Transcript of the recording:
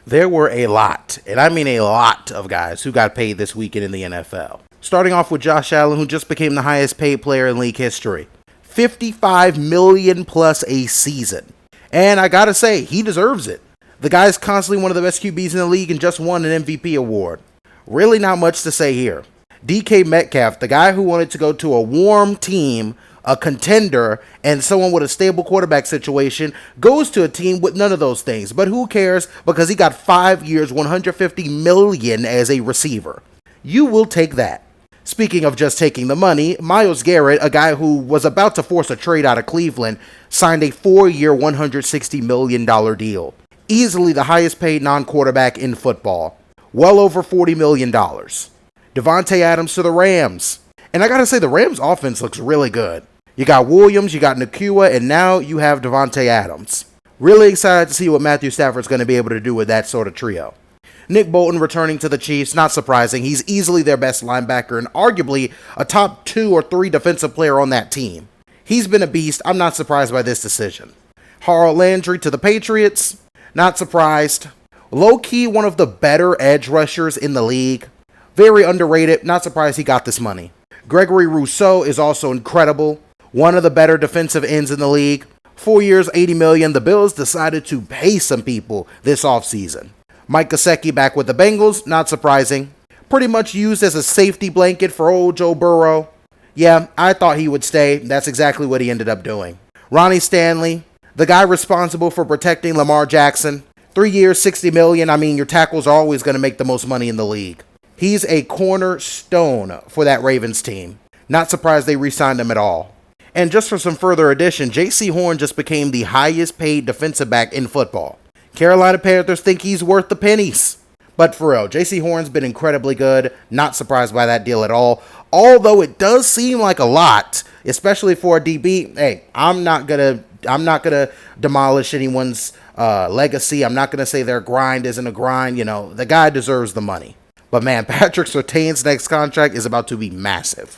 There were a lot, and I mean a lot of guys who got paid this weekend in the NFL. Starting off with Josh Allen, who just became the highest paid player in league history. $55 million plus a season. And I gotta say, he deserves it. The guy's constantly one of the best QBs in the league and just won an MVP award. Really not much to say here. DK Metcalf, the guy who wanted to go to a warm team, a contender, and someone with a stable quarterback situation, goes to a team with none of those things. But who cares? Because he got 5 years, $150 million as a receiver. You will take that. Speaking of just taking the money, Myles Garrett, a guy who was about to force a trade out of Cleveland, signed a 4-year, $160 million deal. Easily the highest paid non-quarterback in football. Well over $40 million. Davante Adams to the Rams. And I gotta say, the Rams offense looks really good. You got Williams, you got Nacua, and now you have Davante Adams. Really excited to see what Matthew Stafford's going to be able to do with that sort of trio. Nick Bolton returning to the Chiefs, not surprising. He's easily their best linebacker and arguably a top 2 or 3 defensive player on that team. He's been a beast. I'm not surprised by this decision. Harold Landry to the Patriots, not surprised. Low-key one of the better edge rushers in the league. Very underrated, not surprised he got this money. Gregory Rousseau is also incredible. One of the better defensive ends in the league. 4 years, $80 million. The Bills decided to pay some people this offseason. Mike Gesicki back with the Bengals, not surprising. Pretty much used as a safety blanket for old Joe Burrow. Yeah, I thought he would stay. That's exactly what he ended up doing. Ronnie Stanley, the guy responsible for protecting Lamar Jackson. 3 years, $60 million. I mean, your tackles are always going to make the most money in the league. He's a cornerstone for that Ravens team. Not surprised they re-signed him at all. And just for some further addition, J.C. Horn just became the highest paid defensive back in football. Carolina Panthers think he's worth the pennies. But for real, J.C. Horn's been incredibly good. Not surprised by that deal at all. Although it does seem like a lot, especially for a DB. Hey, I'm not gonna demolish anyone's legacy. I'm not gonna say their grind isn't a grind. You know, the guy deserves the money. But man, Patrick Surtain's next contract is about to be massive.